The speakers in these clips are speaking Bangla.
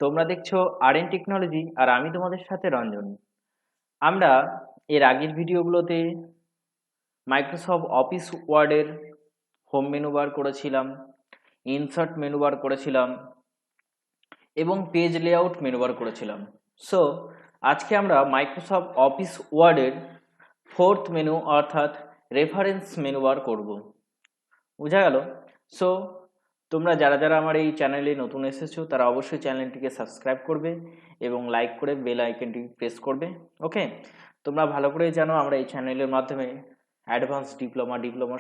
তোমরা দেখছো আরএন টেকনোলজি আর আমি তোমাদের সাথে রঞ্জন। আমরা এর আগের ভিডিওগুলোতে মাইক্রোসফট অফিস ওয়ার্ডের হোম মেনু বার করেছিলাম, ইনসার্ট মেনু বার করেছিলাম এবং পেজ লেআউট মেনু বার করেছিলাম। সো আজকে আমরা মাইক্রোসফট অফিস ওয়ার্ডের ফোর্থ মেনু অর্থাৎ রেফারেন্স মেনু বার করব। বোঝা গেল? সো তোমরা যারা যারা আমার এই চ্যানেলে নতুন এসেছো তারা অবশ্যই চ্যানেলটিকে সাবস্ক্রাইব করবে এবং লাইক করে বেল আইকনটি প্রেস করবে। ওকে, তোমরা ভালো করে জানো আমরা এই চ্যানেলের মাধ্যমে অ্যাডভান্স ডিপ্লোমা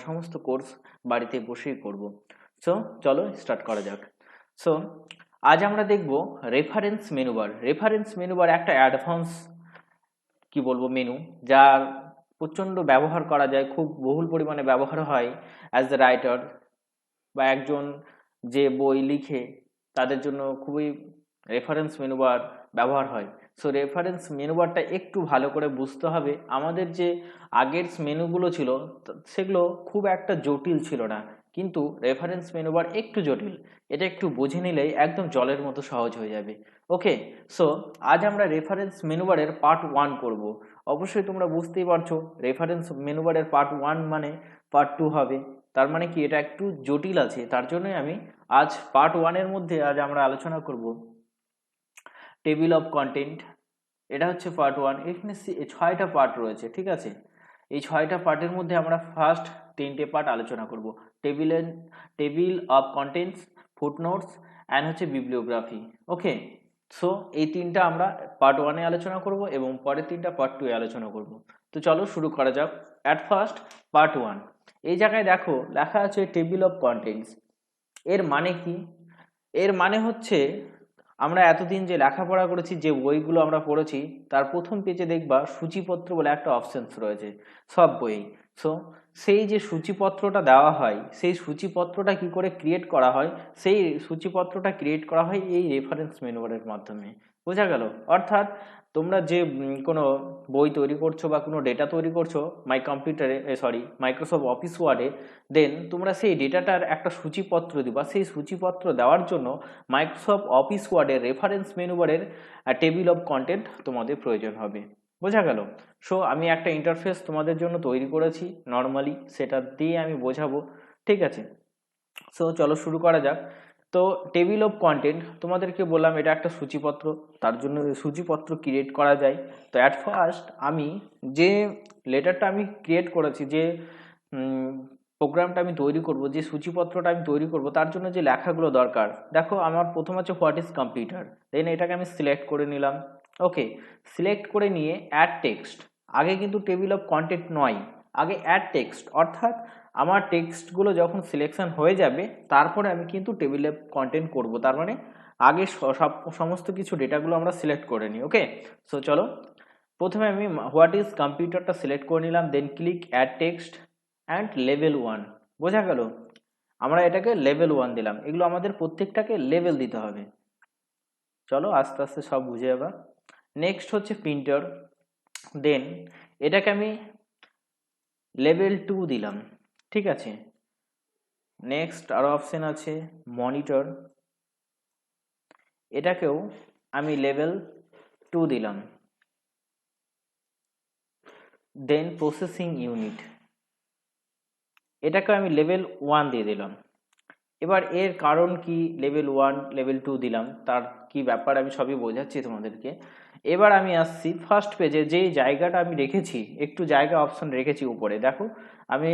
সমস্ত কোর্স বাড়িতে বসেই করব। সো চলো স্টার্ট করা যাক। সো আজ আমরা দেখব reference menu bar. Reference menu bar একটা অ্যাডভান্স কি বলবো মেনু, যার প্রচণ্ড ব্যবহার করা যায়, খুব বহুল পরিমাণে ব্যবহার হয় অ্যাজ এ রাইটার বা একজন যে বই লিখে তাদের জন্য খুবই রেফারেন্স মেনু বার ব্যবহার হয়। সো রেফারেন্স মেনু বারটা একটু ভালো করে বুঝতে হবে। আমাদের যে আগের মেনুগুলো ছিল সেগুলো খুব একটা জটিল ছিল না, কিন্তু রেফারেন্স মেনু বার একটু জটিল। এটা একটু বুঝে নিলেই একদম জলের মতো সহজ হয়ে যাবে। ওকে, সো আজ আমরা রেফারেন্স মেনু বারের পার্ট 1 করব। অবশ্যই তোমরা বুঝতেই পারছো রেফারেন্স মেনু বারের পার্ট 1 মানে পার্ট 2 হবে। তার মানে কি এটা একটু জটিল আছে, তার জন্যই আমি আজ পার্ট 1 এর মধ্যে আজ আমরা আলোচনা করব টেবিল অফ কন্টেন্ট। এটা হচ্ছে পার্ট 1। এখানে 6টা পার্ট রয়েছে, ঠিক আছে? এই 6টা পার্টের মধ্যে আমরা ফার্স্ট 3টে পার্ট আলোচনা করব। Table of contents, footnotes and হচ্ছে বিবলিওগ্রাফি। ওকে, সো এই তিনটা আমরা পার্ট 1 এ আলোচনা করব এবং পরের তিনটা পার্ট 2 এ আলোচনা করব। তো চলো শুরু করা যাক। At first part 1। এই জায়গায় দেখো লেখা আছে টেবিল অফ কন্টেন্টস। এর মানে কি? এর মানে হচ্ছে আমরা এতদিন যে লেখাপড়া করেছি, যে বইগুলো আমরা পড়েছি, তার প্রথম পেজে দেখবা সূচিপত্র বলে একটা অপশনস রয়েছে সব বই। সো সেই যে সূচিপত্রটা দেওয়া হয়, সেই সূচিপত্রটা কি করে ক্রিয়েট করা হয়, সেই সূচিপত্রটা ক্রিয়েট করা হয় এই রেফারেন্স মেনুবারের মাধ্যমে। বোঝা গেল? অর্থাৎ তোমরা যে কোনো বই তৈরি করছো বা কোনো ডেটা তৈরি করছো মাইক্রোসফট অফিস ওয়ার্ডে, দেন তোমরা সেই ডেটাটার একটা সূচিপত্র দিবা। সেই সূচিপত্র দেওয়ার জন্য মাইক্রোসফট অফিস ওয়ার্ডের রেফারেন্স মেনু বারের টেবিল অফ কন্টেন্ট তোমাদের প্রয়োজন হবে। বোঝা গেল? সো আমি একটা ইন্টারফেস তোমাদের জন্য তৈরি করেছি নর্মালি, সেটা দিয়ে আমি বোঝাবো, ঠিক আছে? সো চলো শুরু করা যাক। তো টেবিল অফ কন্টেন্ট তোমাদেরকে বললাম এটা একটা সূচিপত্র, তার জন্য সূচিপত্র ক্রিয়েট করা যায়। তো অ্যাট ফার্স্ট আমি যে লেটারটা আমি ক্রিয়েট করেছি, যে প্রোগ্রামটা আমি তৈরি করব, যে সূচিপত্রটা আমি তৈরি করব, তার জন্য যে লেখাগুলো দরকার, দেখো আমার প্রথম আছে হোয়াট ইজ কম্পিউটার। দেন এটাকে আমি সিলেক্ট করে নিলাম। ওকে, সিলেক্ট করে নিয়ে অ্যাড টেক্সট। আগে কিন্তু টেবিল অফ কন্টেন্ট নয়, আগে অ্যাড টেক্সট, অর্থাৎ আমার টেক্সটগুলো যখন সিলেকশন হয়ে যাবে তারপরে আমি কিন্তু টেবিলে কন্টেন্ট করব। তার মানে আগে সমস্ত কিছু ডেটাগুলো আমরা সিলেক্ট করে নিই। ওকে, সো চলো প্রথমে আমি হোয়াট ইজ কম্পিউটারটা সিলেক্ট করে নিলাম, then click add text and level 1। বোঝা গেল? আমরা এটাকে লেভেল 1 দিলাম। এগুলো আমাদের প্রত্যেকটাকে লেভেল দিতে হবে। চলো আস্তে আস্তে সব বুঝে যাবা। নেক্সট হচ্ছে প্রিন্টার, দেন এটাকে আমি লেভেল 2 দিলাম, ঠিক আছে? নেক্সট আরো অপশন আছে মনিটর, এটাকেও আমি লেভেল 2 দিলাম। দেন প্রসেসিং ইউনিট, এটাকে আমি লেভেল 1 দিয়ে দিলাম। এবার এর কারণ কি লেভেল 1 লেভেল 2 দিলাম, তার কি ব্যাপার আমি সবই বোঝাচ্ছি তোমাদেরকে। এবার আমি আসছি ফার্স্ট পেজে, যেই জায়গাটা আমি রেখেছি, একটু জায়গা অপশন রেখেছি উপরে, দেখো আমি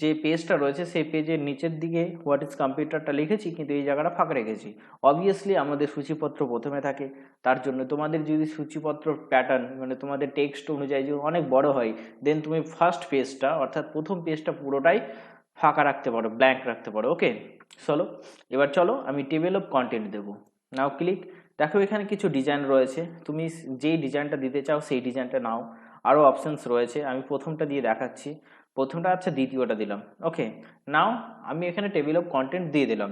যে পেজটা রয়েছে সেই পেজের নিচের দিকে হোয়াট ইজ কম্পিউটারটা লিখেছি, কিন্তু এই জায়গাটা ফাঁকা রেখেছি। অবভিয়াসলি আমাদের সূচিপত্র প্রথমে থাকে, তার জন্য তোমাদের যদি সূচিপত্র প্যাটার্ন মানে তোমাদের টেক্সট অনুযায়ী যদি অনেক বড় হয়, দেন তুমি ফার্স্ট পেজটা অর্থাৎ প্রথম পেজটা পুরোটাই ফাঁকা রাখতে পারো, ব্ল্যাঙ্ক রাখতে পারো। ওকে, চলো এবার চলো আমি টেবিল অফ কন্টেন্ট দেবো। Now click. দেখো এখানে কিছু ডিজাইন রয়েছে, তুমি যেই ডিজাইনটা দিতে চাও সেই ডিজাইনটা নাও। আরও অপশনস রয়েছে, আমি প্রথমটা দিয়ে দেখাচ্ছি। প্রথমটা আচ্ছা দ্বিতীয়টা দিলাম। ওকে, নাও আমি এখানে টেবিল অফ কন্টেন্ট দিয়ে দিলাম।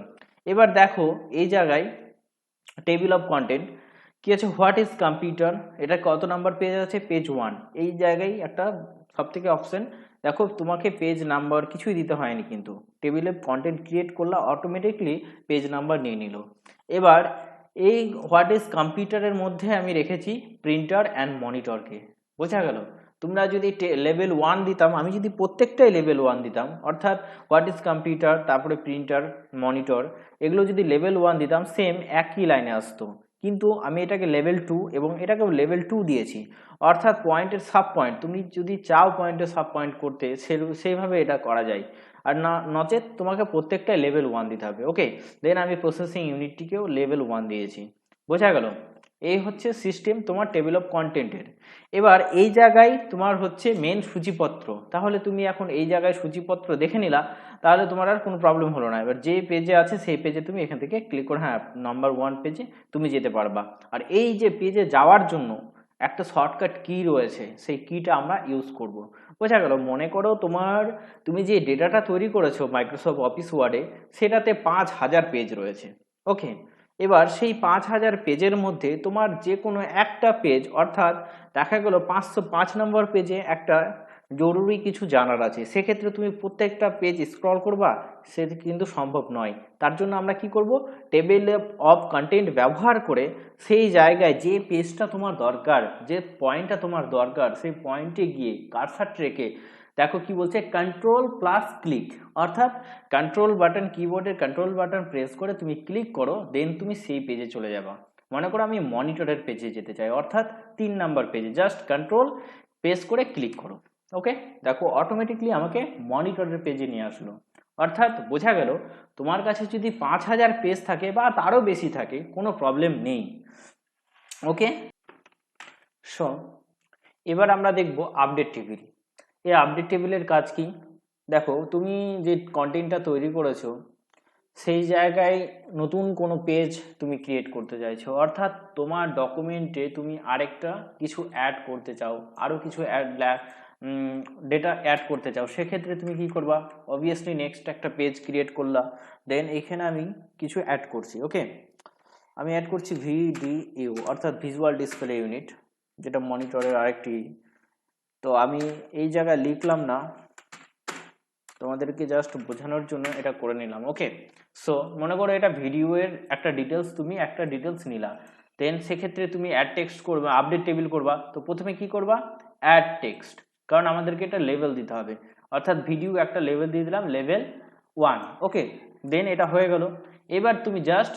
এবার দেখো এই জায়গায় টেবিল অফ কন্টেন্ট কি আছে, হোয়াট ইজ কম্পিউটার, এটা কত নাম্বার পেজ আছে, পেজ 1। এই জায়গায় একটা সব থেকে অপশন, দেখো তোমাকে পেজ নাম্বার কিছুই দিতে হয়নি, কিন্তু টেবিলে কন্টেন্ট ক্রিয়েট করলে অটোমেটিকলি পেজ নাম্বার নিয়ে নিল। এবার এই হোয়াট ইজ কম্পিউটারের মধ্যে আমি রেখেছি প্রিন্টার অ্যান্ড মনিটরকে। বোঝা গেল? তোমরা যদি লেভেল 1 দিতাম, আমি যদি প্রত্যেকটাই লেভেল 1 দিতাম, অর্থাৎ হোয়াট ইজ কম্পিউটার, তারপরে প্রিন্টার, মনিটর, এগুলো যদি লেভেল 1 দিতাম সেম একই লাইনে আসতো। কিন্তু আমি এটাকে লেভেল 2 এবং এটাকেও লেভেল 2 দিয়েছি, অর্থাৎ পয়েন্টের সাব পয়েন্ট, তুমি যদি চাও পয়েন্টের সাব পয়েন্ট করতে সেইভাবে এটা করা যায়। আর না নচেত তোমাকে প্রত্যেকটাই লেভেল 1 দিতে হবে। ওকে, দেন আমি প্রসেসিং ইউনিটটিকেও লেভেল 1 দিয়েছি। বোঝা গেল? এই হচ্ছে সিস্টেম তোমার টেবিল অফ কন্টেন্টের। এবার এই জায়গায় তোমার হচ্ছে মেন সূচিপত্র। তাহলে তুমি এখন এই জায়গায় সূচিপত্র দেখে নিলা, তাহলে তোমার আর কোনো প্রবলেম হলো না। এবার যে পেজে আছে সেই পেজে তুমি এখান থেকে ক্লিক করে হ্যাঁ নাম্বার 1 পেজে তুমি যেতে পারবা। আর এই যে পেজে যাওয়ার জন্য একটা শর্টকাট কি রয়েছে, সেই কিটা আমরা ইউজ করব। বোঝা গেল? মনে করো তুমি যে ডেটাটা তৈরি করেছো মাইক্রোসফট অফিস ওয়ার্ডে, সেটাতে 5000 পেজ রয়েছে। ওকে, এবার সেই 5000 পেজের মধ্যে তোমার যে কোনো একটা পেজ, অর্থাৎ দেখা গেল 505 নম্বর পেজে একটা জরুরি কিছু জানার আছে, সেক্ষেত্রে তুমি প্রত্যেকটা পেজ স্ক্রল করবা, সেটা কিন্তু সম্ভব নয়। তার জন্য আমরা কি করব, টেবিল অফ কন্টেন্ট ব্যবহার করে সেই জায়গায় যে পেজটা তোমার দরকার, যে পয়েন্টটা তোমার দরকার, সেই পয়েন্টে গিয়ে কারসার রেখে দেখো কি বলছে, কন্ট্রোল প্লাস ক্লিক, অর্থাৎ কন্ট্রোল বাটন, কিবোর্ডের কন্ট্রোল বাটন প্রেস করে তুমি ক্লিক করো, দেন তুমি সেই পেজে চলে যাবা। মনে করো আমি মনিটরের পেজে যেতে চাই, অর্থাৎ 3 নাম্বার পেজে, জাস্ট কন্ট্রোল প্রেস করে ক্লিক করো। ওকে, দেখো অটোমেটিকলি আমাকে মনিটরের পেজে নিয়ে আসলো। অর্থাৎ বোঝা গেল, তোমার কাছে যদি 5000 পেজ থাকে বা তারও বেশি থাকে, কোনো প্রবলেম নেই। ওকে, সো এবার আমরা দেখব আপডেট টেবিল। এই আপডেট টেবিলের কাজ কি? দেখো তুমি যে কন্টেন্টটা তৈরি করেছো, সেই জায়গায় নতুন কোনো পেজ তুমি ক্রিয়েট করতে চাইছো, অর্থাৎ তোমার ডকুমেন্টে তুমি আরেকটা কিছু অ্যাড করতে চাও, আরও কিছু ডেটা অ্যাড করতে চাও, সেক্ষেত্রে তুমি কি করবা, অবভিয়াসলি নেক্সট একটা পেজ ক্রিয়েট করলা, দেন এখানে আমি কিছু অ্যাড করছি। ওকে, আমি অ্যাড করছি ভিডিইউ, অর্থাৎ ভিজুয়াল ডিসপ্লে ইউনিট, যেটা মনিটরের আরেকটি। তো আমি এই জায়গায় লিখলাম না, তোমাদেরকে জাস্ট বোঝানোর জন্য এটা করে নিলাম। ওকে, সো মনে করো এটা ভিডিওর একটা ডিটেলস, তুমি একটা ডিটেলস নিলা, দেন সেক্ষেত্রে তুমি অ্যাড টেক্সট করবা, আপডেট টেবিল করবা। তো প্রথমে কি করবা, অ্যাড টেক্সট, কারণ আমাদেরকে এটা লেভেল দিতে হবে, অর্থাৎ ভিডিও একটা লেভেল দিয়ে দিলাম, লেভেল 1। ওকে, দেন এটা হয়ে গেল। এবার তুমি জাস্ট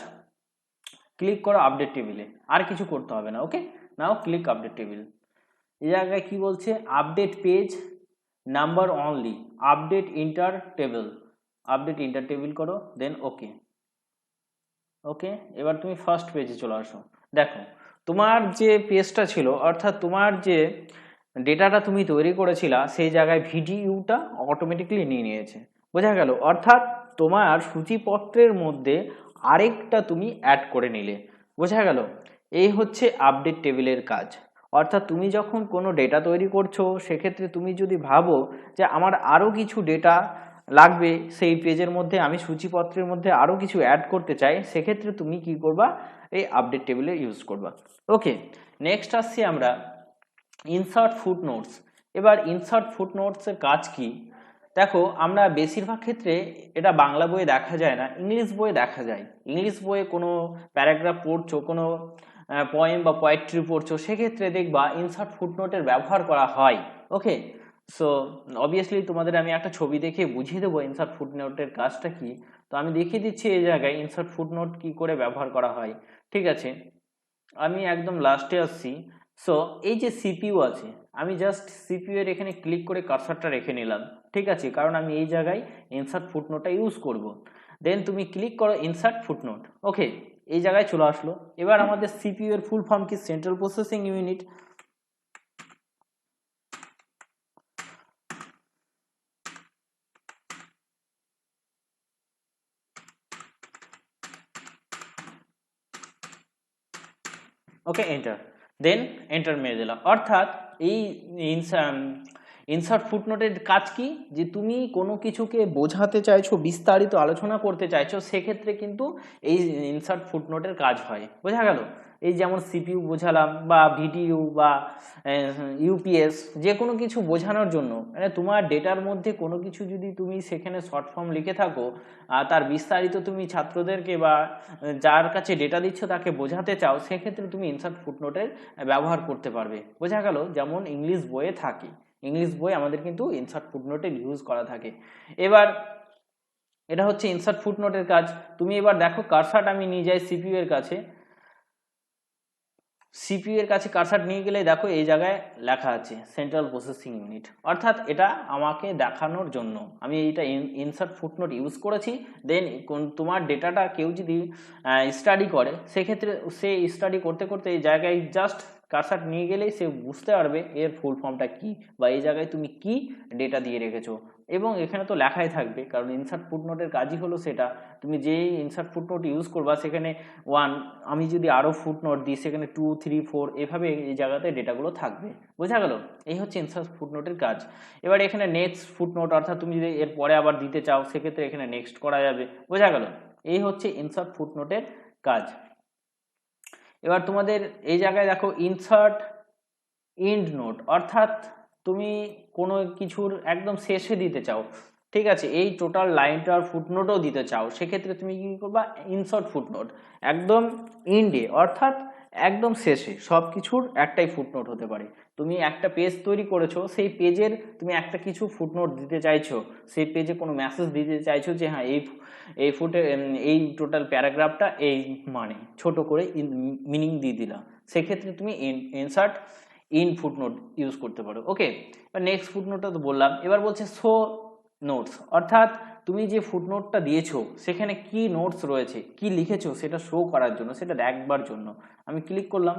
ক্লিক করো আপডেট টেবিলে, আর কিছু করতে হবে না। ওকে, নাও ক্লিক আপডেট টেবিল। এই জায়গায় কি বলছে, update page number only, update inter table, update inter table করো, দেন ওকে। ওকে, এবার তুমি ফার্স্ট পেজে চলে আসো। দেখো তোমার যে পেজটা ছিল, অর্থাৎ তোমার যে ডেটাটা তুমি তৈরি করেছিলা, সেই জায়গায় ভিডিওটা অটোমেটিকলি নিয়ে নিয়েছে। বোঝা গেল? অর্থাৎ তোমার সূচিপত্রের মধ্যে আরেকটা তুমি অ্যাড করে নিলে। বোঝা গেল? এই হচ্ছে আপডেট টেবিলের কাজ। অর্থাৎ তুমি যখন কোনো ডেটা তৈরি করছো, সেক্ষেত্রে তুমি যদি ভাবো যে আমার আরও কিছু ডেটা লাগবে সেই পেজের মধ্যে, আমি সূচিপত্রের মধ্যে আরও কিছু অ্যাড করতে চাই, সেক্ষেত্রে তুমি কি করবা, এই আপডেট টেবিলে ইউজ করবা। ওকে, নেক্সট আসছি আমরা ইনসার্ট ফুটনোটস। এবার ইনসার্ট ফুটনোটসের কাজ কি? দেখো আমরা বেশিরভাগ ক্ষেত্রে এটা বাংলা বইয়ে দেখা যায় না, ইংলিশ বইয়ে দেখা যায়। ইংলিশ বইয়ে কোনো প্যারাগ্রাফ পড়ছো, কোনো পোয়েম বা পোয়েট্রি পড়ছো, সেক্ষেত্রে দেখবা ইনসার্ট ফুটনোটের ব্যবহার করা হয়। ওকে, সো অবভিয়াসলি তোমাদের আমি একটা ছবি দেখে বুঝিয়ে দেবো ইনসার্ট ফুটনোটের কাজটা কি। তো আমি দেখিয়ে দিচ্ছি এই জায়গায় ইনসার্ট ফুটনোট কি করে ব্যবহার করা হয়। ঠিক আছে, আমি একদম লাস্টে আসছি। সো এই যে সিপিইউ আছে, আমি জাস্ট সিপিইউ এর এখানে ক্লিক করে কার্সারটা রেখে নিলাম। ঠিক আছে, কারণ আমি এই জায়গায় ইনসার্ট ফুটনোটটা ইউজ করব। দেন তুমি ক্লিক করো ইনসার্ট ফুটনোট। ওকে, এই জায়গায় চলে আসলো। এবার আমাদের সিপিইউ এর ফুল ফর্ম কি, সেন্ট্রাল প্রসেসিং ইউনিট। ওকে, এন্টার, দেন এন্টার মেরে দিলাম। অর্থাৎ এই ইনসার্ট ফুটনোটের কাজ কি, যে তুমি কোনো কিছুকে বোঝাতে চাইছো, বিস্তারিত আলোচনা করতে চাইছো, সেক্ষেত্রে কিন্তু এই ইনসার্ট ফুটনোটের কাজ হয়। বোঝা গেল? এই যেমন সিপিইউ বোঝালাম বা ভিটিইউ বা ইউপিএস, যে কোনো কিছু বোঝানোর জন্য, মানে তোমার ডেটার মধ্যে কোনো কিছু যদি তুমি সেখানে শর্ট ফর্ম লিখে থাকো আর তার বিস্তারিত তুমি ছাত্রদেরকে বা যার কাছে ডেটা দিচ্ছ তাকে বোঝাতে চাও, সেক্ষেত্রে তুমি ইনসার্ট ফুটনোটের ব্যবহার করতে পারবে। বোঝা গেল? যেমন ইংলিশ বইয়ে থাকে, ইংলিশ বই আমাদের কিন্তু ইনসার্ট ফুটনোটের ইউজ করা থাকে। এবার এটা হচ্ছে ইনসার্ট ফুটনোটের কাজ। তুমি এবার দেখো কারসারটা আমি নিয়ে যাই সিপিইউ এর কাছে, সিপিইউ এর কাছে কারসার নিয়ে গেলে দেখো এই জায়গায় লেখা আছে সেন্ট্রাল প্রসেসিং ইউনিট, অর্থাৎ এটা আমাকে দেখানোর জন্য আমি এইটা ইনসার্ট ফুটনোট ইউজ করেছি। দেন তোমার ডেটাটা কেউ যদি স্টাডি করে, সেক্ষেত্রে সে স্টাডি করতে করতে এই জায়গায় জাস্ট কারসার নিয়ে গেলেই সে বুঝতে পারবে এর ফুল ফর্মটা কি, বা এই জায়গায় তুমি কি ডেটা দিয়ে রেখেছো। এবং এখানে তো লেখাই থাকবে, কারণ ইনসার্ট ফুটনোটের কাজই হলো সেটা। তুমি যেই ইনসার্ট ফুটনোট ইউজ করবা সেখানে 1, আমি যদি আরও ফুটনোট দিই সেখানে 2, 3, 4 এভাবে এই জায়গাতে ডেটাগুলো থাকবে। বোঝা গেল? এই হচ্ছে ইনসার্ট ফুটনোটের কাজ। এবার এখানে নেক্সট ফুটনোট, অর্থাৎ তুমি যদি এর পরে আবার দিতে চাও সেক্ষেত্রে এখানে নেক্সট করা যাবে। বোঝা গেল? এই হচ্ছে ইনসার্ট ফুটনোটের কাজ। এবার তোমাদের এই জায়গায় দেখো ইনসার্ট এন্ড নোট, অর্থাৎ তুমি কোনো কিছুর একদম শেষে দিতে চাও, ঠিক আছে, এই টোটাল লাইনটার ফুটনোটও দিতে চাও, সেক্ষেত্রে তুমি কি করবা, ইনসার্ট ফুটনোট একদম এন্ডে, অর্থাৎ একদম শেষে সব কিছুর একটাই ফুটনোট হতে পারে। তুমি একটা পেজ তৈরি করেছো, সেই পেজের তুমি একটা কিছু ফুটনোট দিতে চাইছো, সেই পেজে কোনো মেসেজ দিতে চাইছো যে হ্যাঁ এই এই টোটাল প্যারাগ্রাফটা এই, মানে ছোট করে মিনিং দিয়ে দিলাম, সেক্ষেত্রে তুমি ইনসার্ট ইন ফুটনোট ইউজ করতে পারো। ওকে, এবার নেক্সট ফুটনোটটা তো বললাম। এবার বলছে শো নোটস, অর্থাৎ তুমি যে ফুটনোটটা দিয়েছো সেখানে কি নোটস রয়েছে, কি লিখেছো সেটা শো করার জন্য, সেটা দেখবার জন্য আমি ক্লিক করলাম।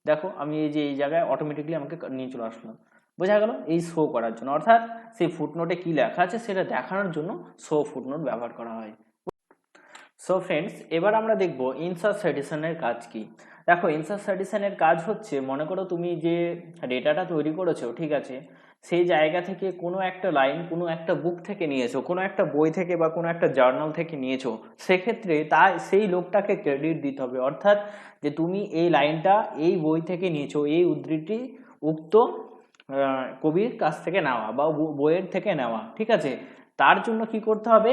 দেখো আমি এই যে এই জায়গায় অটোমেটিকলি আমাকে নিয়ে চলে আসলো। বোঝা গেল? এই শো করার জন্য, অর্থাৎ সেই ফুটনোটে কি লেখা আছে সেটা দেখানোর জন্য শো ফুটনোট ব্যবহার করা হয়। সো ফ্রেন্ডস, এবার আমরা দেখব ইনসার্ট সাইটেশনের কাজ কি। দেখো ইনসার্ট সাইটেশনের কাজ হচ্ছে, মনে করো তুমি যে ডেটাটা তৈরি করেছো, ঠিক আছে, সেই জায়গা থেকে কোনো একটা লাইন কোনো একটা বুক থেকে নিয়েছো, কোনো একটা বই থেকে বা কোনো একটা জার্নাল থেকে নিয়েছো, সেক্ষেত্রে সেই লোকটাকে ক্রেডিট দিতে হবে, অর্থাৎ যে তুমি এই লাইনটা এই বই থেকে নিয়েছো, এই উদ্ধৃতি উক্ত কবির কাছ থেকে নেওয়া বা বইয়ের থেকে নেওয়া, ঠিক আছে। তার জন্য কি করতে হবে,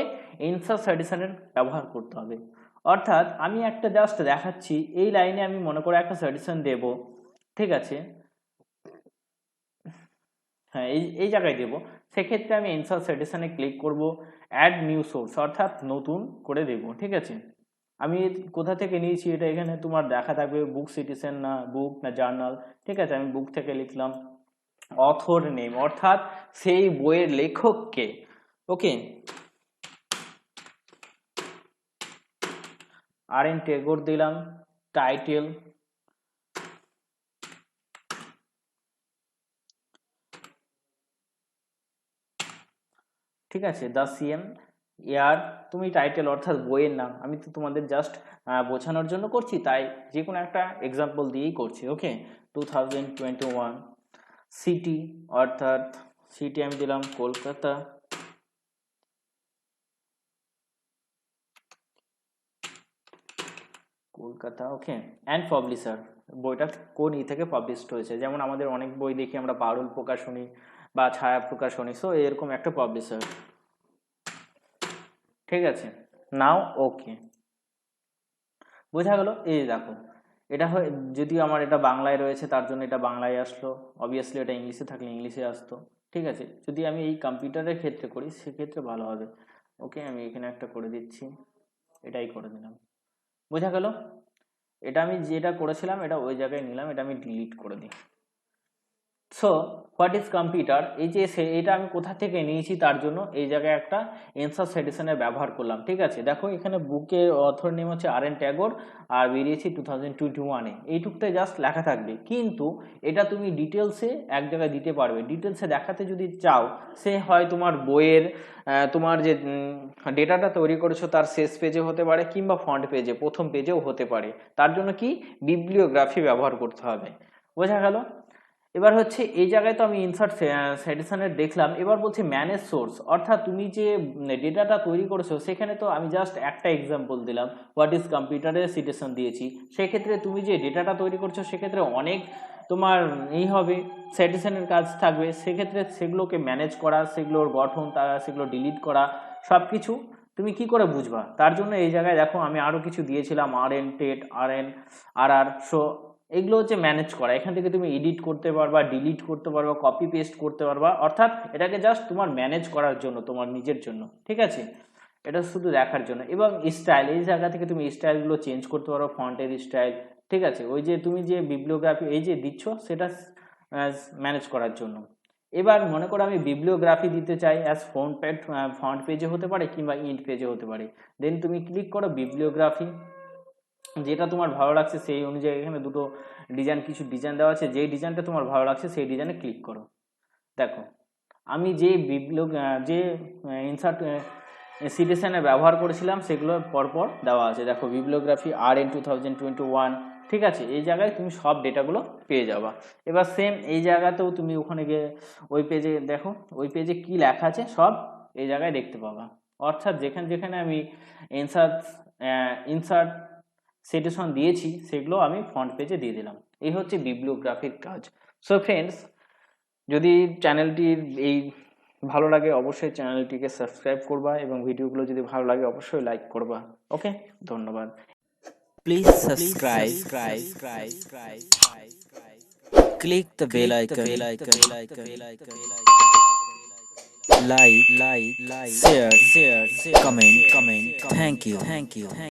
ইনসার্ট সাইটেশনের ব্যবহার করতে হবে। অর্থাৎ আমি একটা জাস্ট দেখাচ্ছি, এই লাইনে আমি মনে করে একটা সাইটেশন দেব, ঠিক আছে, হ্যাঁ এই জায়গায় দেব, সেক্ষেত্রে আমি ইনসার্ট সাইটেশনে ক্লিক করব, অ্যাড নিউ সোর্স, অর্থাৎ নতুন করে দেব, ঠিক আছে। আমি কোথা থেকে নিয়েছি এটা এখানে তোমার দেখা থাকবে, বুক সিটিশন না বুক না জার্নাল, ঠিক আছে, আমি বুক থেকে লিখলাম। অথর নেম, অর্থাৎ সেই বইয়ের লেখককে। ওকে, আর.এন. টেগোর দিলাম। টাইটেল, ঠিক আছে, দ্য সিএম ইয়ার, তুমি টাইটেল অর্থাৎ বইয়ের নাম, আমি তো তোমাদের জাস্ট বোঝানোর জন্য করছি, তাই যে কোনো একটা এক্সাম্পল দিয়েই করছি। ওকে, 2021। সিটি, অর্থাৎ সিটি আমি দিলাম কলকাতা। কলকাতা, ওকে। অ্যান্ড পাবলিশার, বইটা কোন থেকে পাবলিশড হয়েছে, যেমন আমাদের অনেক বই দেখি আমরা পারুল প্রকাশনী বা ছায়া প্রকাশনী, সো এরকম একটা পাবলিশার, ঠিক আছে। নাও ওকে, বোঝা গেল? এই দেখো এটা হয়, যদিও আমার এটা বাংলায় রয়েছে তার জন্য এটা বাংলায় আসলো, অবভিয়াসলি এটা ইংলিশে থাকলে ইংলিশে আসতো, ঠিক আছে। যদি আমি এই কম্পিউটারের ক্ষেত্রে করি সেক্ষেত্রে ভালো হবে। ওকে, আমি এখানে একটা করে দিচ্ছি, এটাই করে দিলাম। বোঝা গেল? এটা আমি যেটা করেছিলাম এটা ওই জায়গায় নিলাম, এটা আমি ডিলিট করে দিই। সো হোয়াট ইজ কম্পিউটার, এই যে এটা আমি কোথা থেকে নিয়েছি তার জন্য এই জায়গায় একটা ইনসার্ট সাইটেশনের ব্যবহার করলাম, ঠিক আছে। দেখো এখানে বুকের অথর নেম হচ্ছে আর.এন. ট্যাগর, আর বেরিয়েছি 2021-এ, এইটুকটাই জাস্ট লেখা থাকবে, কিন্তু এটা তুমি ডিটেলসে এক জায়গায় দিতে পারবে। ডিটেলসে দেখাতে যদি চাও, সে হয় তোমার বইয়ের তোমার যে ডেটাটা তৈরি করেছো তার শেষ পেজে হতে পারে, কিংবা ফ্রন্ট পেজে প্রথম পেজেও হতে পারে। তার জন্য কি বিবলিওগ্রাফি ব্যবহার করতে হবে। বোঝা গেল? এবার হচ্ছে এই জায়গায় তো আমি ইনসার্ট সাইটেশনের দেখলাম, এবার বলছে ম্যানেজ সোর্স, অর্থাৎ তুমি যে ডেটাটা তৈরি করেছো সেখানে তো আমি জাস্ট একটা এক্সাম্পল দিলাম, হোয়াট ইজ কম্পিউটারের সিটেশন দিয়েছি। সেক্ষেত্রে তুমি যে ডেটাটা তৈরি করছো সেক্ষেত্রে অনেক তোমার এই হবে, সাইটেশনের কাজ থাকবে, সেক্ষেত্রে সেগুলোকে ম্যানেজ করা, সেগুলোর গঠন, তারা সেগুলো ডিলিট করা, সব কিছু তুমি কি করে বুঝবা? তার জন্য এই জায়গায় দেখো আমি আরও কিছু দিয়েছিলাম, RN TET, RN RR। So এগুলো হচ্ছে ম্যানেজ করা, এখান থেকে তুমি এডিট করতে পারবা, ডিলিট করতে পারবা, কপি পেস্ট করতে পারবা, অর্থাৎ এটাকে জাস্ট তোমার ম্যানেজ করার জন্য, তোমার নিজের জন্য, ঠিক আছে? এটা শুধু দেখার জন্য। এবং স্টাইল, এই জায়গা থেকে তুমি স্টাইলগুলো চেঞ্জ করতে পারো, ফন্টের স্টাইল, ঠিক আছে? ওই যে তুমি যে বিবলিওগ্রাফি এই যে দিচ্ছ সেটা ম্যানেজ করার জন্য। এবার মনে করো আমি বিবলিওগ্রাফি দিতে চাই, অ্যাজ ফন্ট পেজে হতে পারে কিংবা ইন্ট পেজে হতে পারে। দেন তুমি ক্লিক করো বিবলিওগ্রাফি, যেটা তোমার ভালো লাগছে সেই অনুযায়ী এখানে দুটো ডিজাইন, কিছু ডিজাইন দেওয়া আছে, যেই ডিজাইনটা তোমার ভালো লাগছে সেই ডিজাইনে ক্লিক করো। দেখো আমি যে যে ইনসার্ট সিটেশনে ব্যবহার করেছিলাম সেগুলো পরপর দেওয়া আছে। দেখো বিবলিওগ্রাফি RN 2021, ঠিক আছে? এই জায়গায় তুমি সব ডেটাগুলো পেয়ে যাবা। এবার সেম এই জায়গাতেও তুমি ওখানে গিয়ে ওই পেজে দেখো, ওই পেজে কি লেখা আছে সব এই জায়গায় দেখতে পাবা। অর্থাৎ যেখানে যেখানে আমি ইনসার্ট ইনসার্ট সিটেশন দিয়েছি সেগুলো আমি ফ্রন্ট পেজে দিয়ে দিলাম। এই হচ্ছে বিবলিওগ্রাফির কাজ। সো ফ্রেন্ডস, যদি চ্যানেলটির এই ভালো লাগে অবশ্যই চ্যানেলটিকে সাবস্ক্রাইব করবা এবং ভিডিওগুলো যদি ভালো লাগে অবশ্যই লাইক করবা। ওকে, ধন্যবাদ। Please subscribe. Click the bell icon. Like, share, comment. Thank you.